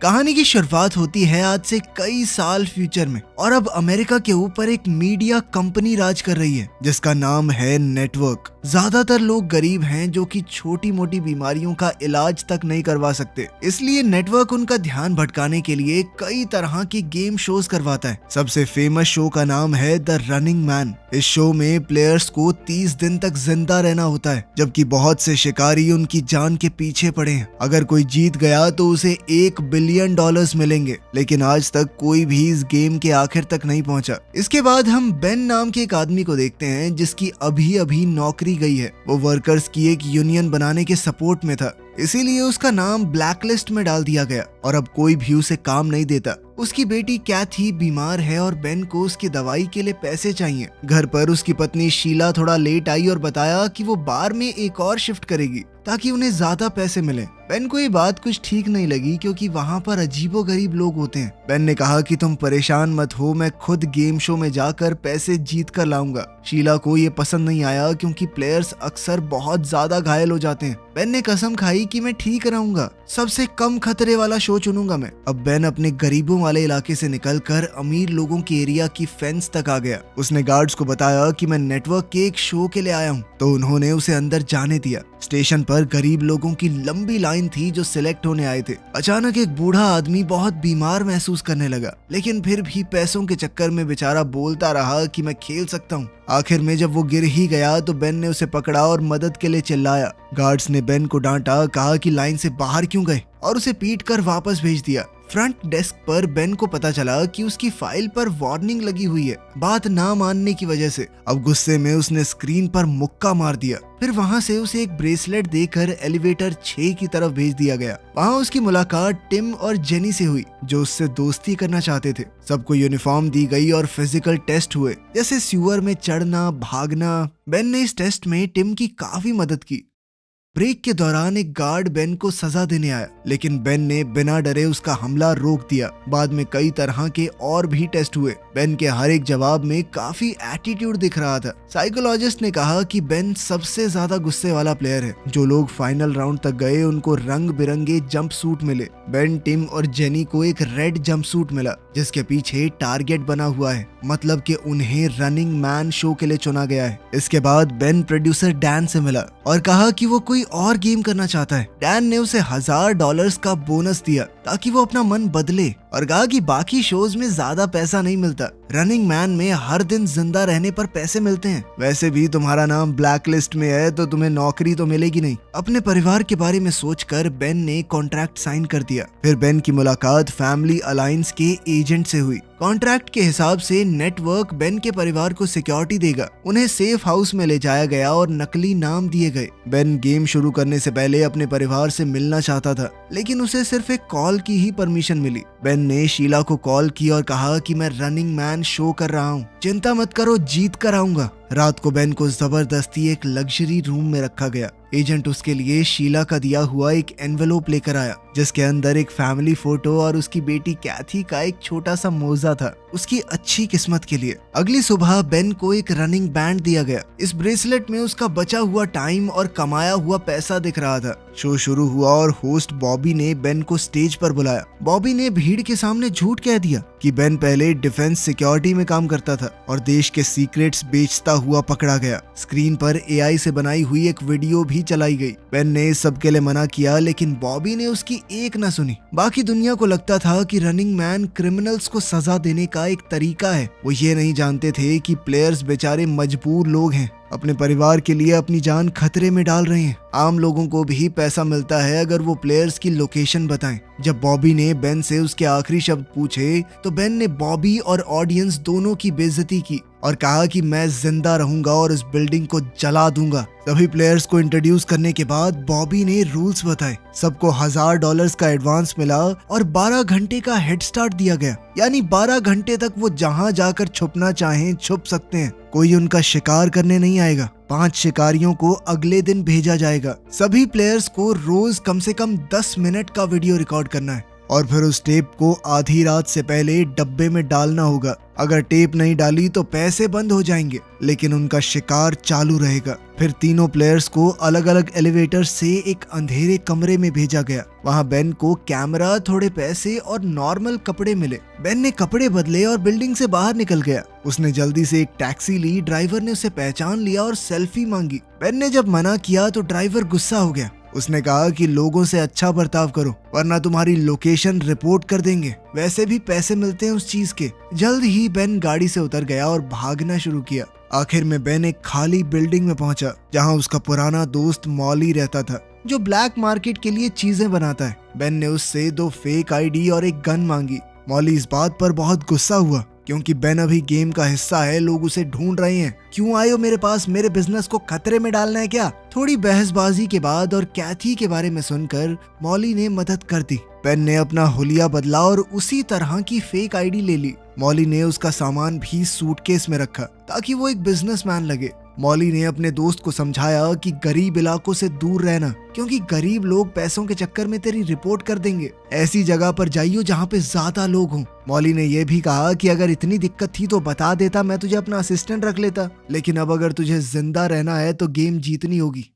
कहानी की शुरुआत होती है आज से कई साल फ्यूचर में और अब अमेरिका के ऊपर एक मीडिया कंपनी राज कर रही है जिसका नाम है नेटवर्क। ज्यादातर लोग गरीब हैं जो कि छोटी मोटी बीमारियों का इलाज तक नहीं करवा सकते, इसलिए नेटवर्क उनका ध्यान भटकाने के लिए कई तरह की गेम शोज करवाता है। सबसे फेमस शो का नाम है द रनिंग मैन। इस शो में प्लेयर्स को 30 दिन तक जिंदा रहना होता है, जबकि बहुत से शिकारी उनकी जान के पीछे पड़े हैं। अगर कोई जीत गया तो उसे $1 बिलियन मिलेंगे, लेकिन आज तक कोई भी इस गेम के आखिर तक नहीं पहुंचा। इसके बाद हम बेन नाम के एक आदमी को देखते हैं जिसकी अभी अभी नौकरी गई है। वो वर्कर्स की एक यूनियन बनाने के सपोर्ट में था, इसीलिए उसका नाम ब्लैकलिस्ट में डाल दिया गया और अब कोई भी उसे काम नहीं देता। उसकी बेटी कैथी बीमार है और बेन को उसकी दवाई के लिए पैसे चाहिए। घर पर उसकी पत्नी शीला थोड़ा लेट आई और बताया कि वो बार में एक और शिफ्ट करेगी ताकि उन्हें ज्यादा पैसे मिले। बेन को ये बात कुछ ठीक नहीं लगी क्योंकि वहाँ पर अजीबोगरीब लोग होते हैं। बेन ने कहा कि तुम परेशान मत हो, मैं खुद गेम शो में जाकर पैसे जीत कर लाऊंगा। शीला को ये पसंद नहीं आया क्योंकि प्लेयर्स अक्सर बहुत ज्यादा घायल हो जाते हैं। बेन ने कसम खाई कि मैं ठीक रहूंगा, सबसे कम खतरे वाला शो चुनूंगा मैं। अब बेन अपने गरीबों वाले इलाके से निकलकर अमीर लोगों के एरिया की फेंस तक आ गया। उसने गार्ड्स को बताया कि मैं नेटवर्क के एक शो के लिए आया हूँ, तो उन्होंने उसे अंदर जाने दिया। स्टेशन पर गरीब लोगों की लंबी लाइन थी जो सिलेक्ट होने आए थे। अचानक एक बूढ़ा आदमी बहुत बीमार महसूस करने लगा, लेकिन फिर भी पैसों के चक्कर में बेचारा बोलता रहा कि मैं खेल सकता हूँ। आखिर में जब वो गिर ही गया तो बेन ने उसे पकड़ा और मदद के लिए चिल्लाया। गार्ड्स ने बेन को डांटा, कहा कि लाइन से बाहर क्यों गए और उसे पीट कर वापस भेज दिया। फ्रंट डेस्क पर बेन को पता चला कि उसकी फाइल पर वार्निंग लगी हुई है बात ना मानने की वजह से। अब गुस्से में उसने स्क्रीन पर मुक्का मार दिया। फिर वहां से उसे एक ब्रेसलेट देकर एलिवेटर 6 की तरफ भेज दिया गया। वहां उसकी मुलाकात टिम और जेनी से हुई जो उससे दोस्ती करना चाहते थे। सबको यूनिफॉर्म दी गई और फिजिकल टेस्ट हुए, जैसे सीवर में चढ़ना, भागना। बेन ने इस टेस्ट में टिम की काफी मदद की। ब्रेक के दौरान एक गार्ड बेन को सजा देने आया, लेकिन बेन ने बिना डरे उसका हमला रोक दिया। बाद में कई तरह के और भी टेस्ट हुए। बेन के हर एक जवाब में काफी एटीट्यूड दिख रहा था। साइकोलॉजिस्ट ने कहा कि बेन सबसे ज्यादा गुस्से वाला प्लेयर है। जो लोग फाइनल राउंड तक गए उनको रंग बिरंगे जंप सूट मिले। बेन, टिम और जेनी को एक रेड जंप सूट मिला जिसके पीछे टारगेट बना हुआ है, मतलब कि उन्हें रनिंग मैन शो के लिए चुना गया है। इसके बाद बेन प्रोड्यूसर डैन से मिला और कहा कि वो कोई और गेम करना चाहता है। डैन ने उसे $1000 का बोनस दिया ताकि वो अपना मन बदले और कहा कि बाकी शोज में ज्यादा पैसा नहीं मिलता, रनिंग मैन में हर दिन जिंदा रहने पर पैसे मिलते हैं। वैसे भी तुम्हारा नाम ब्लैक लिस्ट में है तो तुम्हें नौकरी तो मिलेगी नहीं। अपने परिवार के बारे में सोचकर बेन ने कॉन्ट्रैक्ट साइन कर दिया। फिर बेन की मुलाकात फैमिली अलायंस के एजेंट से हुई। कॉन्ट्रैक्ट के हिसाब से नेटवर्क बेन के परिवार को सिक्योरिटी देगा। उन्हें सेफ हाउस में ले जाया गया और नकली नाम दिए गए। बेन गेम शुरू करने से पहले अपने परिवार से मिलना चाहता था, लेकिन उसे सिर्फ एक कॉल की ही परमिशन मिली। बेन ने शीला को कॉल की और कहा कि मैं रनिंग मैन शो कर रहा हूँ, चिंता मत करो, जीत कर आऊंगा। रात को बेन को जबरदस्ती एक लग्जरी रूम में रखा गया। एजेंट उसके लिए शीला का दिया हुआ एक एनवेलोप लेकर आया जिसके अंदर एक फैमिली फोटो और उसकी बेटी कैथी का एक छोटा सा मोजा था, उसकी अच्छी किस्मत के लिए। अगली सुबह बेन को एक रनिंग बैंड दिया गया। इस ब्रेसलेट में उसका बचा हुआ टाइम और कमाया हुआ पैसा दिख रहा था। शो शुरू हुआ और होस्ट बॉबी ने बेन को स्टेज पर बुलाया। बॉबी ने भीड़ के सामने झूठ कह दिया कि बेन पहले डिफेंस सिक्योरिटी में काम करता था और देश के सीक्रेट्स बेचता हुआ पकड़ा गया। स्क्रीन पर AI से बनाई हुई एक वीडियो भी चलाई गई। बेन ने इस सब के लिए मना किया, लेकिन बॉबी ने उसकी एक न सुनी। बाकी दुनिया को लगता था कि रनिंग मैन क्रिमिनल्स को सजा देने का एक तरीका है। वो ये नहीं जानते थे कि प्लेयर्स बेचारे मजबूर लोग हैं, अपने परिवार के लिए अपनी जान खतरे में डाल रहे हैं। आम लोगों को भी पैसा मिलता है अगर वो प्लेयर्स की लोकेशन बताएं। जब बॉबी ने बेन से उसके आखिरी शब्द पूछे तो बेन ने बॉबी और ऑडियंस दोनों की बेइज्जती की और कहा कि मैं जिंदा रहूंगा और इस बिल्डिंग को जला दूंगा। सभी प्लेयर्स को इंट्रोड्यूस करने के बाद बॉबी ने रूल्स बताए। सबको $1000 का एडवांस मिला और 12 घंटे का हेड स्टार्ट दिया गया, यानी 12 घंटे तक वो जहां जाकर छुपना चाहें छुप सकते हैं। कोई उनका शिकार करने नहीं आएगा। 5 शिकारियों को अगले दिन भेजा जाएगा। सभी प्लेयर्स को रोज कम से कम 10 मिनट का वीडियो रिकॉर्ड करना है। और फिर उस टेप को आधी रात से पहले डब्बे में डालना होगा। अगर टेप नहीं डाली तो पैसे बंद हो जाएंगे, लेकिन उनका शिकार चालू रहेगा। फिर तीनों प्लेयर्स को अलग अलग एलिवेटर से एक अंधेरे कमरे में भेजा गया। वहाँ बेन को कैमरा, थोड़े पैसे और नॉर्मल कपड़े मिले। बेन ने कपड़े बदले और बिल्डिंग से बाहर निकल गया। उसने जल्दी से एक टैक्सी ली। ड्राइवर ने उसे पहचान लिया और सेल्फी मांगी। बेन ने जब मना किया तो ड्राइवर गुस्सा हो गया। उसने कहा कि लोगों से अच्छा बर्ताव करो वरना तुम्हारी लोकेशन रिपोर्ट कर देंगे। वैसे भी पैसे मिलते हैं उस चीज के। जल्द ही बेन गाड़ी से उतर गया और भागना शुरू किया। आखिर में बेन एक खाली बिल्डिंग में पहुंचा जहां उसका पुराना दोस्त मॉली रहता था, जो ब्लैक मार्केट के लिए चीजें बनाता है। बेन ने उससे 2 फेक आईडी और एक गन मांगी। मॉली इस बात पर बहुत गुस्सा हुआ क्योंकि बेन अभी गेम का हिस्सा है, लोग उसे ढूंढ रहे हैं। क्यों आए हो मेरे पास? मेरे बिजनेस को खतरे में डालना है क्या? थोड़ी बहसबाजी के बाद और कैथी के बारे में सुनकर मॉली ने मदद कर दी। बेन ने अपना हुलिया बदला और उसी तरह की फेक आईडी ले ली। मॉली ने उसका सामान भी सूटकेस में रखा ताकि वो एक बिजनेसमैन लगे। मॉली ने अपने दोस्त को समझाया कि गरीब इलाकों से दूर रहना, क्योंकि गरीब लोग पैसों के चक्कर में तेरी रिपोर्ट कर देंगे। ऐसी जगह पर जाइयो जहाँ पे ज्यादा लोग हों। मॉली ने यह भी कहा कि अगर इतनी दिक्कत थी तो बता देता, मैं तुझे अपना असिस्टेंट रख लेता, लेकिन अब अगर तुझे जिंदा रहना है तो गेम जीतनी होगी।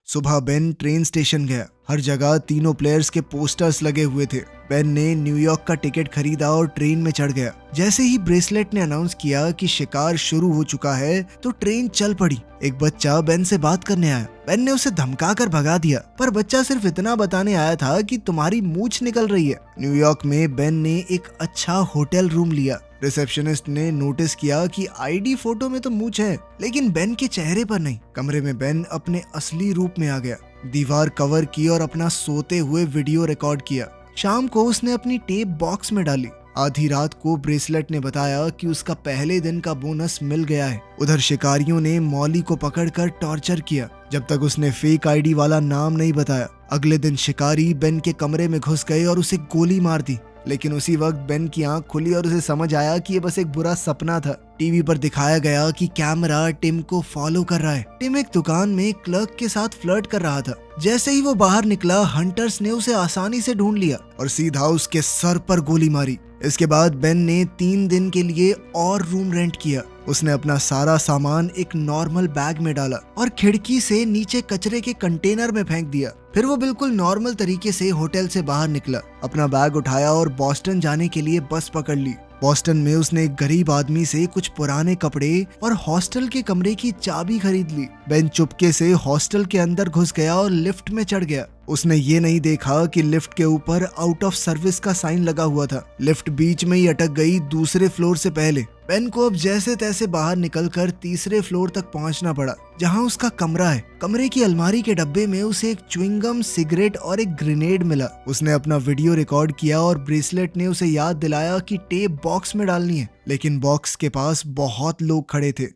सुबह बेन ट्रेन स्टेशन गया। हर जगह तीनों प्लेयर्स के पोस्टर्स लगे हुए थे। बेन ने न्यूयॉर्क का टिकट खरीदा और ट्रेन में चढ़ गया। जैसे ही ब्रेसलेट ने अनाउंस किया कि शिकार शुरू हो चुका है तो ट्रेन चल पड़ी। एक बच्चा बेन से बात करने आया। बेन ने उसे धमकाकर भगा दिया, पर बच्चा सिर्फ इतना बताने आया था कि तुम्हारी मूंछ निकल रही है। न्यूयॉर्क में बेन ने एक अच्छा होटल रूम लिया। रिसेप्शनिस्ट ने नोटिस किया कि आईडी फोटो में तो मूंछ है, लेकिन बेन के चेहरे पर नहीं। कमरे में बेन अपने असली रूप में आ गया। दीवार कवर की और अपना सोते हुए वीडियो रिकॉर्ड किया। शाम को उसने अपनी टेप बॉक्स में डाली। आधी रात को ब्रेसलेट ने बताया कि उसका पहले दिन का बोनस मिल गया है। उधर शिकारियों ने मॉली को पकड़कर टॉर्चर किया जब तक उसने फेक आईडी वाला नाम नहीं बताया। अगले दिन शिकारी बेन के कमरे में घुस गए और उसे गोली मार दी, लेकिन उसी वक्त बेन की आंख खुली और उसे समझ आया कि ये बस एक बुरा सपना था। टीवी पर दिखाया गया कि कैमरा टिम को फॉलो कर रहा है। टिम एक दुकान में क्लर्क के साथ फ्लर्ट कर रहा था। जैसे ही वो बाहर निकला, हंटर्स ने उसे आसानी से ढूंढ लिया और सीधा उसके सर पर गोली मारी। इसके बाद बेन ने 3 दिन के लिए और रूम रेंट किया। उसने अपना सारा सामान एक नॉर्मल बैग में डाला और खिड़की से नीचे कचरे के कंटेनर में फेंक दिया। फिर वो बिल्कुल नॉर्मल तरीके से होटल से बाहर निकला, अपना बैग उठाया और बॉस्टन जाने के लिए बस पकड़ ली। बॉस्टन में उसने एक गरीब आदमी से कुछ पुराने कपड़े और हॉस्टल के कमरे की चाबी खरीद ली। बेन चुपके से हॉस्टल के अंदर घुस गया और लिफ्ट में चढ़ गया। उसने ये नहीं देखा कि लिफ्ट के ऊपर आउट ऑफ सर्विस का साइन लगा हुआ था। लिफ्ट बीच में ही अटक गई दूसरे फ्लोर से पहले। बेन को अब जैसे तैसे बाहर निकलकर तीसरे फ्लोर तक पहुंचना पड़ा, जहां उसका कमरा है। कमरे की अलमारी के डब्बे में उसे एक च्युइंगम, सिगरेट और एक ग्रेनेड मिला। उसने अपना वीडियो रिकॉर्ड किया और ब्रेसलेट ने उसे याद दिलाया कि टेप बॉक्स में डालनी है, लेकिन बॉक्स के पास बहुत लोग खड़े थे।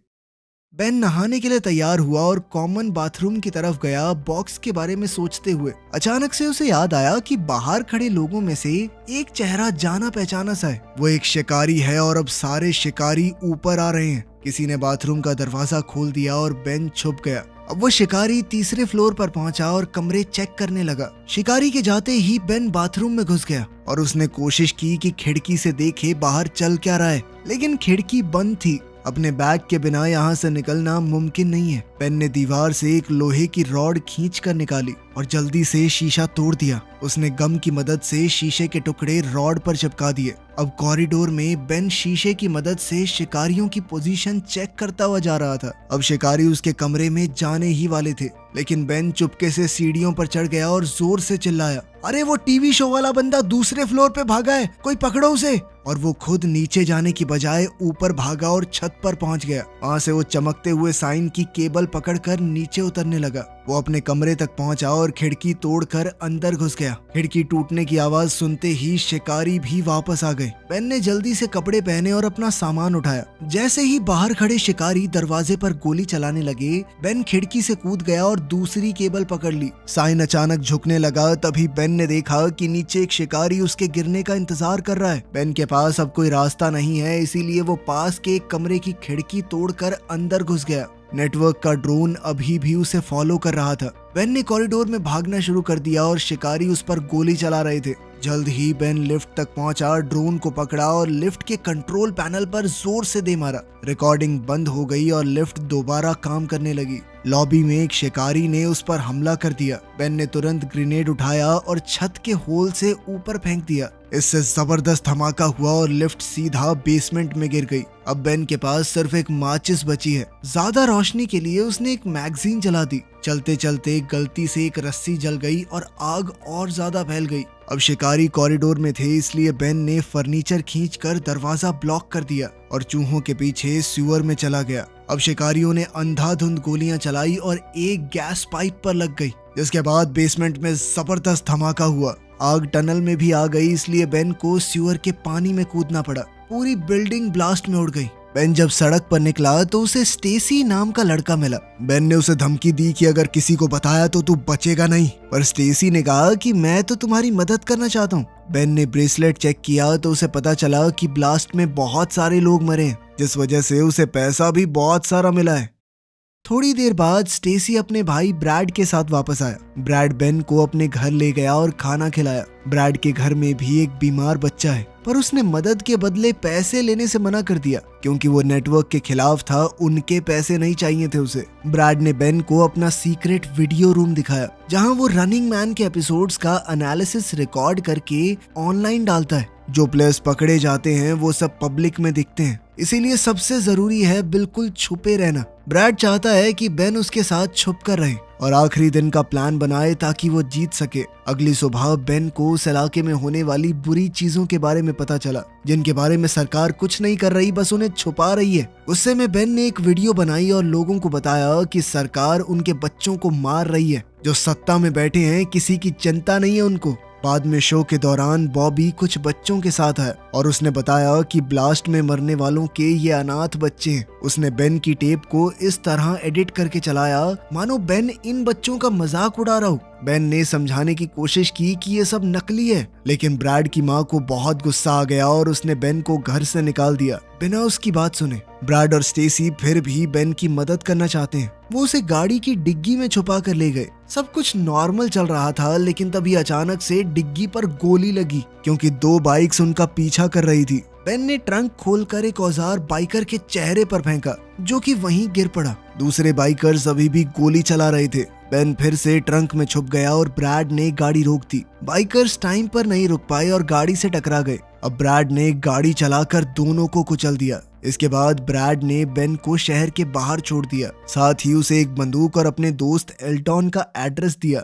बेन नहाने के लिए तैयार हुआ और कॉमन बाथरूम की तरफ गया। बॉक्स के बारे में सोचते हुए अचानक से उसे याद आया कि बाहर खड़े लोगों में से एक चेहरा जाना पहचाना सा है। वो एक शिकारी है और अब सारे शिकारी ऊपर आ रहे हैं। किसी ने बाथरूम का दरवाजा खोल दिया और बेन छुप गया। अब वो शिकारी तीसरे फ्लोर पर पहुंचा और कमरे चेक करने लगा। शिकारी के जाते ही बेन बाथरूम में घुस गया और उसने कोशिश की कि खिड़की से देखे बाहर चल क्या रहा है, लेकिन खिड़की बंद थी। अपने बैग के बिना यहाँ से निकलना मुमकिन नहीं है। बेन ने दीवार से एक लोहे की रॉड खींचकर निकाली और जल्दी से शीशा तोड़ दिया। उसने गम की मदद से शीशे के टुकड़े रॉड पर चिपका दिए। अब कॉरिडोर में बेन शीशे की मदद से शिकारियों की पोजीशन चेक करता हुआ जा रहा था। अब शिकारी उसके कमरे में जाने ही वाले थे, लेकिन बेन चुपके से सीढ़ियों पर चढ़ गया और जोर से चिल्लाया, अरे वो टीवी शो वाला बंदा दूसरे फ्लोर पे भागा है, कोई पकड़ो उसे। और वो खुद नीचे जाने की बजाय ऊपर भागा और छत पर पहुंच गया। वहां से वो चमकते हुए साइन की केबल पकड़कर नीचे उतरने लगा। वो अपने कमरे तक पहुंचा और खिड़की तोड़कर अंदर घुस गया। खिड़की टूटने की आवाज सुनते ही शिकारी भी वापस आ गए। बेन ने जल्दी से कपड़े पहने और अपना सामान उठाया। जैसे ही बाहर खड़े शिकारी दरवाजे पर गोली चलाने लगे, बेन खिड़की से कूद गया और दूसरी केबल पकड़ ली। साइन अचानक झुकने लगा। तभी बेन ने देखा कि नीचे एक शिकारी उसके गिरने का इंतजार कर रहा है। बेन के पास अब कोई रास्ता नहीं है, इसीलिए वो पास के एक कमरे की खिड़की तोड़कर अंदर घुस गया। नेटवर्क का ड्रोन अभी भी उसे फॉलो कर रहा था। बेन ने कॉरिडोर में भागना शुरू कर दिया और शिकारी उस पर गोली चला रहे थे, जल्द ही बेन लिफ्ट तक पहुंचा, ड्रोन को पकड़ा और लिफ्ट के कंट्रोल पैनल पर जोर से दे मारा। रिकॉर्डिंग बंद हो गई और लिफ्ट दोबारा काम करने लगी। लॉबी में एक शिकारी ने उस पर हमला कर दिया। बेन ने तुरंत ग्रेनेड उठाया और छत के होल से ऊपर फेंक दिया। इससे जबरदस्त धमाका हुआ और लिफ्ट सीधा बेसमेंट में गिर गई। अब बेन के पास सिर्फ एक माचिस बची है। ज्यादा रोशनी के लिए उसने एक मैगजीन जला दी। चलते चलते गलती से एक रस्सी जल गई और आग और ज्यादा फैल गई। अब शिकारी कॉरिडोर में थे, इसलिए बेन ने फर्नीचर खींचकर दरवाजा ब्लॉक कर दिया और चूहों के पीछे सीवर में चला गया। अब शिकारियों ने अंधाधुंध गोलियां चलाई और एक गैस पाइप पर लग गई, जिसके बाद बेसमेंट में जबरदस्त धमाका हुआ। आग टनल में भी आ गई, इसलिए बेन को सीवर के पानी में कूदना पड़ा। पूरी बिल्डिंग ब्लास्ट में उड़ गई। बेन जब सड़क पर निकला तो उसे स्टेसी नाम का लड़का मिला। बेन ने उसे धमकी दी कि अगर किसी को बताया तो तू बचेगा नहीं, पर स्टेसी ने कहा कि मैं तो तुम्हारी मदद करना चाहता हूँ। बेन ने ब्रेसलेट चेक किया तो उसे पता चला कि ब्लास्ट में बहुत सारे लोग मरे हैं, जिस वजह से उसे पैसा भी बहुत सारा मिला है। थोड़ी देर बाद स्टेसी अपने भाई ब्रैड के साथ वापस आया। ब्रैड बेन को अपने घर ले गया और खाना खिलाया। ब्रैड के घर में भी एक बीमार बच्चा है, पर उसने मदद के बदले पैसे लेने से मना कर दिया क्योंकि वो नेटवर्क के खिलाफ था। उनके पैसे नहीं चाहिए थे उसे। ब्रैड ने बेन को अपना सीक्रेट वीडियो रूम दिखाया, जहां वो रनिंग मैन के एपिसोड्स का एनालिसिस रिकॉर्ड करके ऑनलाइन डालता है। जो प्लेयर्स पकड़े जाते हैं वो सब पब्लिक में दिखते हैं, इसीलिए सबसे जरूरी है बिल्कुल छुपे रहना। ब्रैड चाहता है कि बेन उसके साथ छुप कर रहे और आखिरी दिन का प्लान बनाए ताकि वो जीत सके। अगली सुबह बेन को उस इलाके में होने वाली बुरी चीजों के बारे में पता चला, जिनके बारे में सरकार कुछ नहीं कर रही, बस उन्हें छुपा रही है। गुस्से में बेन ने एक वीडियो बनाई और लोगों को बताया कि सरकार उनके बच्चों को मार रही है। जो सत्ता में बैठे हैं किसी की चिंता नहीं है उनको। बाद में शो के दौरान बॉबी कुछ बच्चों के साथ है और उसने बताया कि ब्लास्ट में मरने वालों के ये अनाथ बच्चे हैं। उसने बेन की टेप को इस तरह एडिट करके चलाया मानो बेन इन बच्चों का मजाक उड़ा रहा हो। बेन ने समझाने की कोशिश की कि ये सब नकली है, लेकिन ब्रैड की माँ को बहुत गुस्सा आ गया और उसने बेन को घर से निकाल दिया बिना उसकी बात सुने। ब्रैड और स्टेसी फिर भी बेन की मदद करना चाहते हैं। वो उसे गाड़ी की डिग्गी में छुपा कर ले गए। सब कुछ नॉर्मल चल रहा था, लेकिन तभी अचानक से डिग्गी पर गोली लगी क्योंकि 2 बाइक्स उनका पीछा कर रही थी। बेन ने ट्रंक खोलकर एक औजार बाइकर के चेहरे पर फेंका, जो कि वहीं गिर पड़ा। दूसरे बाइकर्स अभी भी गोली चला रहे थे। बेन फिर से ट्रंक में छुप गया और ब्रैड ने गाड़ी रोक दी। बाइकर्स टाइम पर नहीं रुक पाए और गाड़ी से टकरा गए। अब ब्रैड ने गाड़ी चलाकर दोनों को कुचल दिया। इसके बाद ब्रैड ने बेन को शहर के बाहर छोड़ दिया, साथ ही उसे एक बंदूक और अपने दोस्त एल्टॉन का एड्रेस दिया।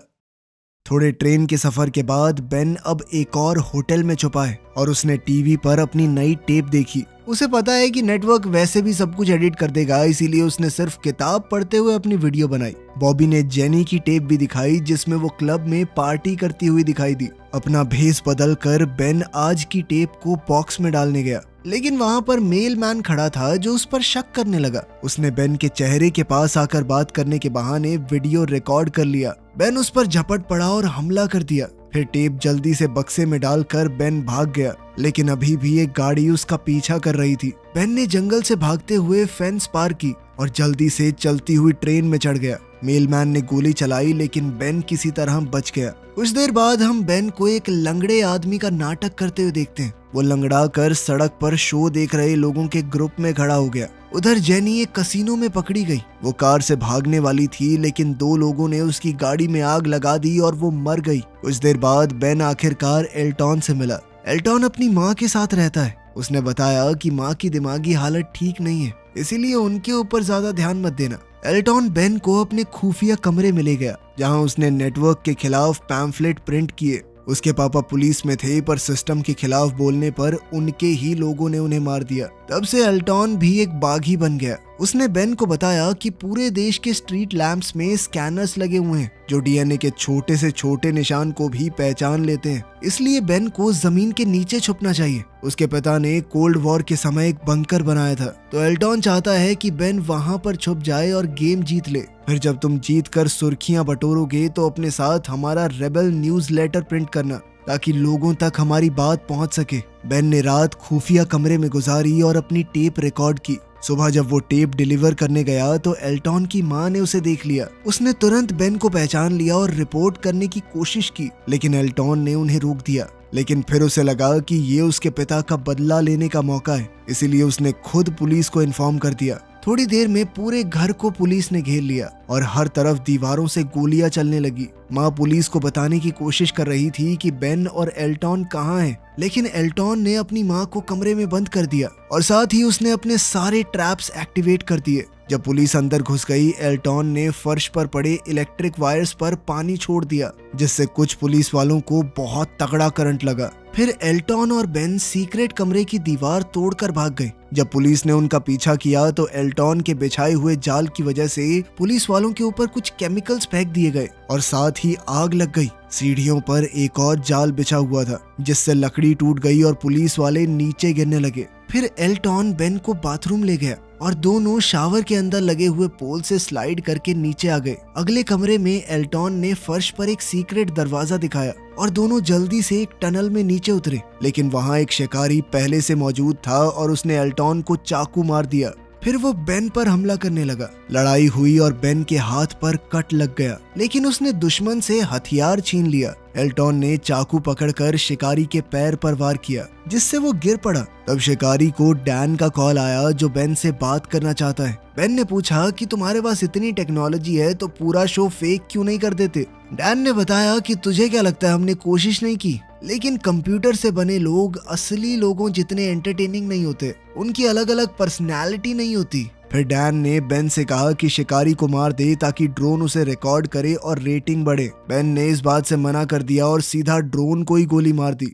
थोड़े ट्रेन के सफर के बाद बेन अब एक और होटल में छुपा है और उसने टीवी पर अपनी नई टेप देखी। उसे पता है कि नेटवर्क वैसे भी सब कुछ एडिट कर देगा, इसीलिए उसने सिर्फ किताब पढ़ते हुए अपनी वीडियो बनाई। बॉबी ने जेनी की टेप भी दिखाई, जिसमें वो क्लब में पार्टी करती हुई दिखाई दी। अपना भेस बदल कर बेन आज की टेप को बॉक्स में डालने गया, लेकिन वहाँ पर मेल मैन खड़ा था जो उस पर शक करने लगा। उसने बेन के चेहरे के पास आकर बात करने के बहाने वीडियो रिकॉर्ड कर लिया। बेन उस पर झपट पड़ा और हमला कर दिया। फिर टेप जल्दी से बक्से में डालकर बेन भाग गया, लेकिन अभी भी एक गाड़ी उसका पीछा कर रही थी। बेन ने जंगल से भागते हुए फेंस पार की और जल्दी से चलती हुई ट्रेन में चढ़ गया। मेलमैन ने गोली चलाई, लेकिन बेन किसी तरह बच गया। कुछ देर बाद हम बेन को एक लंगड़े आदमी का नाटक करते हुए देखते हैं। वो लंगड़ा कर सड़क पर शो देख रहे लोगों के ग्रुप में खड़ा हो गया। उधर जेनी एक कसीनो में पकड़ी गई। वो कार से भागने वाली थी, लेकिन 2 लोगों ने उसकी गाड़ी में आग लगा दी और वो मर गई। कुछ देर बाद बेन आखिरकार एल्टॉन से मिला। एल्टॉन अपनी माँ के साथ रहता है। उसने बताया कि माँ की दिमागी हालत ठीक नहीं है, इसीलिए उनके ऊपर ज्यादा ध्यान मत देना। एल्टॉन बेन को अपने खुफिया कमरे में ले गया, जहां उसने नेटवर्क के खिलाफ पैम्फलेट प्रिंट किए। उसके पापा पुलिस में थे, पर सिस्टम के खिलाफ बोलने पर उनके ही लोगों ने उन्हें मार दिया। तब से एल्टॉन भी एक बागी बन गया। उसने बेन को बताया कि पूरे देश के स्ट्रीट लैंप्स में स्कैनर्स लगे हुए हैं जो डीएनए के छोटे से छोटे निशान को भी पहचान लेते हैं, इसलिए बेन को जमीन के नीचे छुपना चाहिए। उसके पिता ने कोल्ड वॉर के समय एक बंकर बनाया था, तो एल्टॉन चाहता है कि बेन वहां पर छुप जाए और गेम जीत ले। फिर जब तुम जीत कर सुर्खियां बटोरोगे तो अपने साथ हमारा रेबल न्यूज लेटर प्रिंट करना, ताकि लोगों तक हमारी बात पहुंच सके। बेन ने रात खुफिया कमरे में गुजारी और अपनी टेप रिकॉर्ड की। सुबह जब वो टेप डिलीवर करने गया तो एल्टॉन की माँ ने उसे देख लिया। उसने तुरंत बेन को पहचान लिया और रिपोर्ट करने की कोशिश की, लेकिन एल्टॉन ने उन्हें रोक दिया। लेकिन फिर उसे लगा कि ये उसके पिता का बदला लेने का मौका है, इसीलिए उसने खुद पुलिस को इन्फॉर्म कर दिया। थोड़ी देर में पूरे घर को पुलिस ने घेर लिया और हर तरफ दीवारों से गोलियां चलने लगी। माँ पुलिस को बताने की कोशिश कर रही थी कि बेन और एल्टॉन कहाँ हैं, लेकिन एल्टॉन ने अपनी माँ को कमरे में बंद कर दिया और साथ ही उसने अपने सारे ट्रैप्स एक्टिवेट कर दिए। जब पुलिस अंदर घुस गई, एल्टॉन ने फर्श पर पड़े इलेक्ट्रिक वायर्स पर पानी छोड़ दिया, जिससे कुछ पुलिस वालों को बहुत तगड़ा करंट लगा। फिर एल्टॉन और बेन सीक्रेट कमरे की दीवार तोड़कर भाग गए। जब पुलिस ने उनका पीछा किया तो एल्टॉन के बिछाए हुए जाल की वजह से पुलिस वालों के ऊपर कुछ केमिकल्स फेंक दिए गए और साथ ही आग लग गई। सीढ़ियों पर एक और जाल बिछा हुआ था, जिससे लकड़ी टूट गई और पुलिस वाले नीचे गिरने लगे। फिर एल्टॉन बेन को बाथरूम ले गया और दोनों शावर के अंदर लगे हुए पोल से स्लाइड करके नीचे आ गए। अगले कमरे में एल्टॉन ने फर्श पर एक सीक्रेट दरवाजा दिखाया और दोनों जल्दी से एक टनल में नीचे उतरे, लेकिन वहाँ एक शिकारी पहले से मौजूद था और उसने एल्टॉन को चाकू मार दिया। फिर वो बेन पर हमला करने लगा। लड़ाई हुई और बेन के हाथ पर कट लग गया, लेकिन उसने दुश्मन से हथियार छीन लिया। एल्टॉन ने चाकू पकड़कर शिकारी के पैर पर वार किया, जिससे वो गिर पड़ा। तब शिकारी को डैन का कॉल आया, जो बेन से बात करना चाहता है। बेन ने पूछा कि तुम्हारे पास इतनी टेक्नोलॉजी है तो पूरा शो फेक क्यों नहीं कर देते। डैन ने बताया कि तुझे क्या लगता है, हमने कोशिश नहीं की, लेकिन कंप्यूटर से बने लोग असली लोगों जितने एंटरटेनिंग नहीं होते, उनकी अलग अलग पर्सनैलिटी नहीं होती। फिर डैन ने बेन से कहा कि शिकारी को मार दे ताकि ड्रोन उसे रिकॉर्ड करे और रेटिंग बढ़े। बेन ने इस बात से मना कर दिया और सीधा ड्रोन को ही गोली मार दी।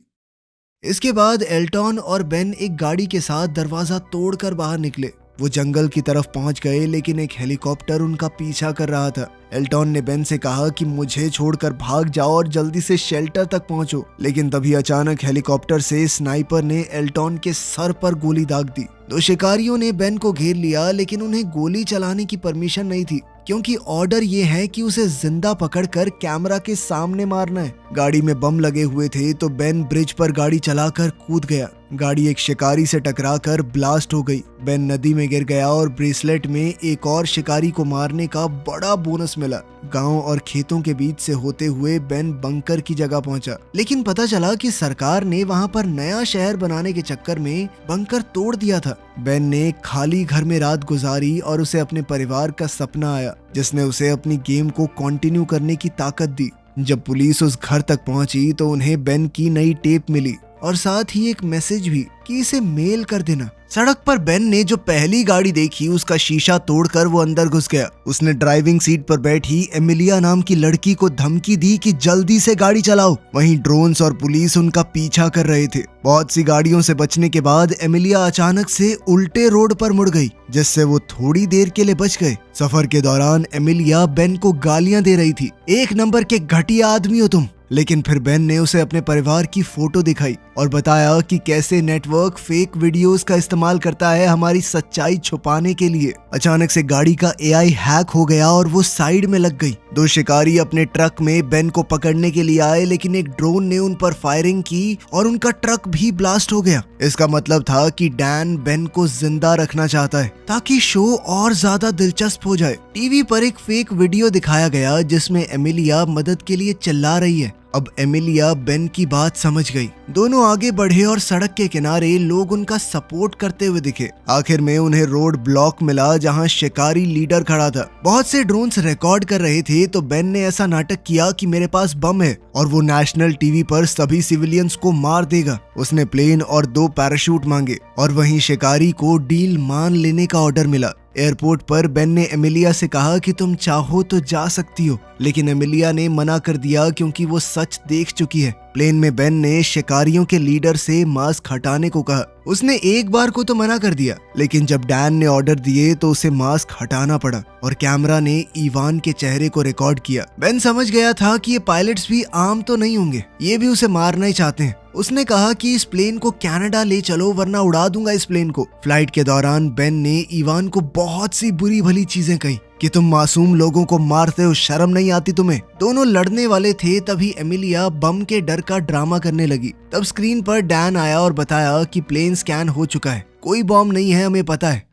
इसके बाद एल्टॉन और बेन एक गाड़ी के साथ दरवाजा तोड़कर बाहर निकले। वो जंगल की तरफ पहुंच गए, लेकिन एक हेलीकॉप्टर उनका पीछा कर रहा था। एल्टॉन ने बेन से कहा कि मुझे छोड़कर भाग जाओ और जल्दी से शेल्टर तक पहुंचो, लेकिन तभी अचानक हेलीकॉप्टर से स्नाइपर ने एल्टॉन के सर पर गोली दाग दी। दो शिकारियों ने बेन को घेर लिया, लेकिन उन्हें गोली चलाने की परमिशन नहीं थी, क्योंकि ऑर्डर ये है कि उसे जिंदा पकड़कर कैमरा के सामने मारना है। गाड़ी में बम लगे हुए थे तो बेन ब्रिज पर गाड़ी चलाकर कूद गया। गाड़ी एक शिकारी से टकराकर ब्लास्ट हो गई। बेन नदी में गिर गया और ब्रेसलेट में एक और शिकारी को मारने का बड़ा बोनस मिला। गांव और खेतों के बीच से होते हुए बेन बंकर की जगह पहुंचा, लेकिन पता चला कि सरकार ने वहां पर नया शहर बनाने के चक्कर में बंकर तोड़ दिया था। बेन ने खाली घर में रात गुजारी और उसे अपने परिवार का सपना आया, जिसने उसे अपनी गेम को कंटिन्यू करने की ताकत दी। जब पुलिस उस घर तक पहुंची तो उन्हें बेन की नई टेप मिली और साथ ही एक मैसेज भी कि इसे मेल कर देना। सड़क पर बेन ने जो पहली गाड़ी देखी उसका शीशा तोड़कर वो अंदर घुस गया। उसने ड्राइविंग सीट पर बैठी एमिलिया नाम की लड़की को धमकी दी कि जल्दी से गाड़ी चलाओ। वहीं ड्रोन्स और पुलिस उनका पीछा कर रहे थे। बहुत सी गाड़ियों से बचने के बाद एमिलिया अचानक से उल्टे रोड पर मुड़ गई, जिससे वो थोड़ी देर के लिए बच गए। सफर के दौरान एमिलिया बेन को गालियां दे रही थी, एक नंबर के घटिया आदमी हो तुम। लेकिन फिर बेन ने उसे अपने परिवार की फोटो दिखाई और बताया कि कैसे नेटवर्क फेक वीडियोस का इस्तेमाल करता है हमारी सच्चाई छुपाने के लिए। अचानक से गाड़ी का एआई हैक हो गया और वो साइड में लग गई। दो शिकारी अपने ट्रक में बेन को पकड़ने के लिए आए, लेकिन एक ड्रोन ने उन पर फायरिंग की और उनका ट्रक भी ब्लास्ट हो गया। इसका मतलब था कि डैन बेन को जिंदा रखना चाहता है ताकि शो और ज्यादा दिलचस्प हो जाए। टीवी पर एक फेक वीडियो दिखाया गया जिसमें एमिलिया मदद के लिए चिल्ला रही है। अब एमिलिया बेन की बात समझ गई। दोनों आगे बढ़े और सड़क के किनारे लोग उनका सपोर्ट करते हुए दिखे। आखिर में उन्हें रोड ब्लॉक मिला जहां शिकारी लीडर खड़ा था। बहुत से ड्रोन्स रिकॉर्ड कर रहे थे तो बेन ने ऐसा नाटक किया कि मेरे पास बम है और वो नेशनल टीवी पर सभी सिविलियंस को मार देगा। उसने प्लेन और 2 पैराशूट मांगे और वहीं शिकारी को डील मान लेने का ऑर्डर मिला। एयरपोर्ट पर बेन ने एमिलिया से कहा कि तुम चाहो तो जा सकती हो, लेकिन एमिलिया ने मना कर दिया क्योंकि वो सच देख चुकी है। प्लेन में बेन ने शिकारियों के लीडर से मास्क हटाने को कहा। उसने एक बार को तो मना कर दिया, लेकिन जब डैन ने ऑर्डर दिए तो उसे मास्क हटाना पड़ा और कैमरा ने इवान के चेहरे को रिकॉर्ड किया। बेन समझ गया था कि ये पायलट्स भी आम तो नहीं होंगे, ये भी उसे मारना ही चाहते हैं। उसने कहा कि इस प्लेन को कनाडा ले चलो वरना उड़ा दूंगा इस प्लेन को। फ्लाइट के दौरान बेन ने इवान को बहुत सी बुरी भली चीजें कही कि तुम मासूम लोगों को मारते हो, शर्म नहीं आती तुम्हें। दोनों लड़ने वाले थे तभी एमिलिया बम के डर का ड्रामा करने लगी। तब स्क्रीन पर डैन आया और बताया कि प्लेन स्कैन हो चुका है, कोई बॉम्ब नहीं है, हमें पता है।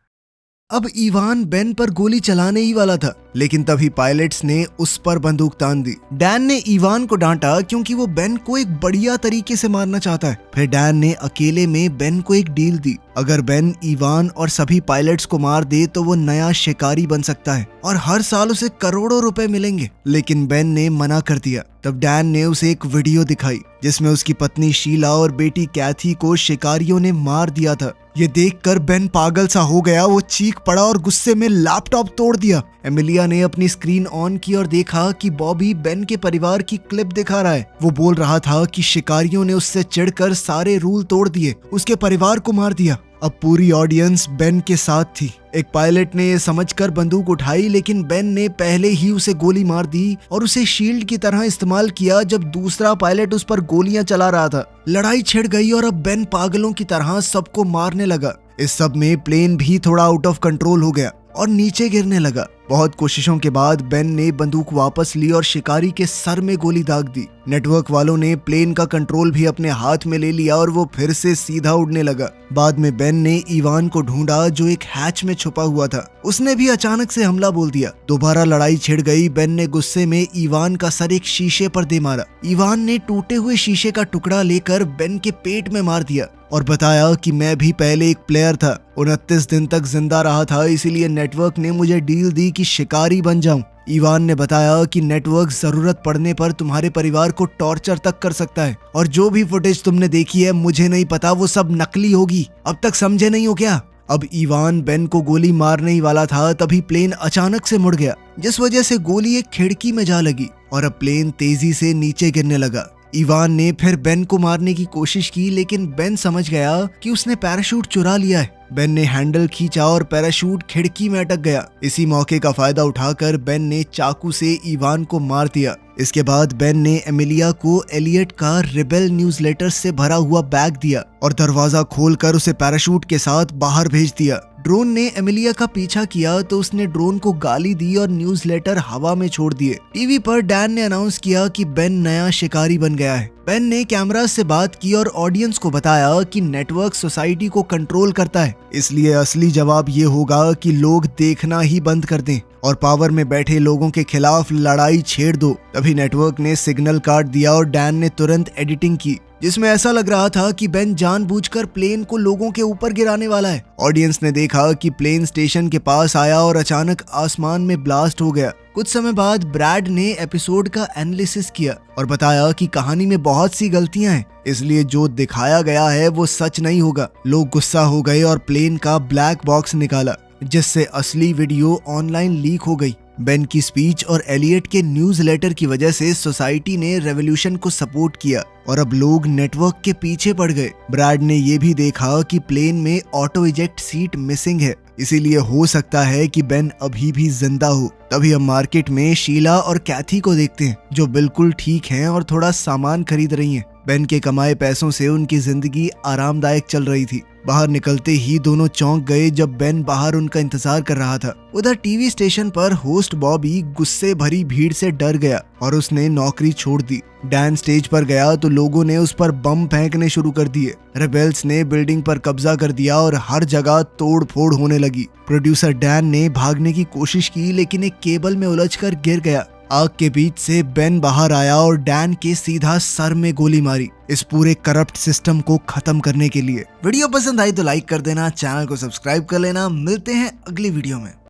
अब इवान बेन पर गोली चलाने ही वाला था, लेकिन तभी पायलट्स ने उस पर बंदूक तान दी। डैन ने इवान को डांटा क्योंकि वो बेन को एक बढ़िया तरीके से मारना चाहता है। फिर डैन ने अकेले में बेन को एक डील दी, अगर बेन इवान और सभी पायलट्स को मार दे तो वो नया शिकारी बन सकता है और हर साल उसे करोड़ों रुपए मिलेंगे। लेकिन बेन ने मना कर दिया। तब डैन ने उसे एक वीडियो दिखाई जिसमें उसकी पत्नी शीला और बेटी कैथी को शिकारियों ने मार दिया था। ये देखकर बेन पागल सा हो गया। वो चीख पड़ा और गुस्से में लैपटॉप तोड़ दिया। एमिलिया ने अपनी स्क्रीन ऑन की और देखा कि बॉबी बेन के परिवार की क्लिप दिखा रहा है। वो बोल रहा था कि शिकारियों ने उससे चिढ़कर सारे रूल तोड़ दिए, उसके परिवार को मार दिया। अब पूरी ऑडियंस बेन के साथ थी। एक पायलट ने ये समझकर बंदूक उठाई, लेकिन बेन ने पहले ही उसे गोली मार दी और उसे शील्ड की तरह इस्तेमाल किया जब दूसरा पायलट उस पर गोलियां चला रहा था। लड़ाई छिड़ गई और अब बेन पागलों की तरह सबको मारने लगा। इस सब में प्लेन भी थोड़ा आउट ऑफ कंट्रोल हो गया और नीचे गिरने लगा। बहुत कोशिशों के बाद बेन ने बंदूक वापस ली और शिकारी के सर में गोली दाग दी। नेटवर्क वालों ने प्लेन का कंट्रोल भी अपने हाथ में ले लिया और वो फिर से सीधा उड़ने लगा। बाद में बेन ने इवान को ढूंढा जो एक हैच में छुपा हुआ था। उसने भी अचानक से हमला बोल दिया। दोबारा लड़ाई छिड़ गई। बेन ने गुस्से में इवान का सर एक शीशे पर दे मारा। इवान ने टूटे हुए शीशे का टुकड़ा लेकर बेन के पेट में मार दिया और बताया कि मैं भी पहले एक प्लेयर था, 29 दिन तक जिंदा रहा था, इसीलिए नेटवर्क ने मुझे डील दी कि शिकारी बन जाऊं। इवान ने बताया कि नेटवर्क जरूरत पड़ने पर तुम्हारे परिवार को टॉर्चर तक कर सकता है और जो भी फुटेज तुमने देखी है मुझे नहीं पता, वो सब नकली होगी। अब तक समझे नहीं हो क्या? अब इवान बेन को गोली मारने ही वाला था, तभी प्लेन अचानक से मुड़ गया, जिस वजह से गोली एक खिड़की में जा लगी और अब प्लेन तेजी से नीचे गिरने लगा। इवान ने फिर बेन को मारने की कोशिश की, लेकिन बेन समझ गया कि उसने पैराशूट चुरा लिया है। बेन ने हैंडल खींचा और पैराशूट खिड़की में अटक गया। इसी मौके का फायदा उठाकर बेन ने चाकू से इवान को मार दिया। इसके बाद बेन ने एमिलिया को एलियट का रिबेल न्यूज़लेटर से भरा हुआ बैग दिया और दरवाजा खोलकर उसे पैराशूट के साथ बाहर भेज दिया। ड्रोन ने एमिलिया का पीछा किया तो उसने ड्रोन को गाली दी और न्यूज़लेटर हवा में छोड़ दिए। टीवी पर डैन ने अनाउंस किया कि बेन नया शिकारी बन गया है। बेन ने कैमरा से बात की और ऑडियंस को बताया कि नेटवर्क सोसाइटी को कंट्रोल करता है, इसलिए असली जवाब ये होगा कि लोग देखना ही बंद कर दें और पावर में बैठे लोगों के खिलाफ लड़ाई छेड़ दो। तभी नेटवर्क ने सिग्नल काट दिया और डैन ने तुरंत एडिटिंग की जिसमें ऐसा लग रहा था कि बेन जानबूझकर प्लेन को लोगों के ऊपर गिराने वाला है। ऑडियंस ने देखा कि प्लेन स्टेशन के पास आया और अचानक आसमान में ब्लास्ट हो गया। कुछ समय बाद ब्रैड ने एपिसोड का एनालिसिस किया और बताया कि कहानी में बहुत सी गलतियां हैं, इसलिए जो दिखाया गया है वो सच नहीं होगा। लोग गुस्सा हो गए और प्लेन का ब्लैक बॉक्स निकाला, जिससे असली वीडियो ऑनलाइन लीक हो गई। बेन की स्पीच और एलियट के न्यूज़लेटर की वजह से सोसाइटी ने रेवोल्यूशन को सपोर्ट किया और अब लोग नेटवर्क के पीछे पड़ गए। ब्रैड ने ये भी देखा कि प्लेन में ऑटो इजेक्ट सीट मिसिंग है, इसीलिए हो सकता है कि बेन अभी भी जिंदा हो। तभी हम मार्केट में शीला और कैथी को देखते हैं जो बिल्कुल ठीक हैं और थोड़ा सामान खरीद रही हैं। बेन के कमाए पैसों से उनकी जिंदगी आरामदायक चल रही थी। बाहर निकलते ही दोनों चौंक गए जब बेन बाहर उनका इंतजार कर रहा था। उधर टीवी स्टेशन पर होस्ट बॉबी गुस्से भरी भीड़ से डर गया और उसने नौकरी छोड़ दी। डैन स्टेज पर गया तो लोगों ने उस पर बम फेंकने शुरू कर दिए। रेबेल्स ने बिल्डिंग पर कब्जा कर दिया और हर जगह तोड़ फोड़ होने लगी। प्रोड्यूसर डैन ने भागने की कोशिश की, लेकिन एक केबल में उलझकर गिर गया। आग के बीच से बेन बाहर आया और डैन के सीधा सर में गोली मारी, इस पूरे करप्ट सिस्टम को खत्म करने के लिए। वीडियो पसंद आई तो लाइक कर देना, चैनल को सब्सक्राइब कर लेना। मिलते हैं अगली वीडियो में।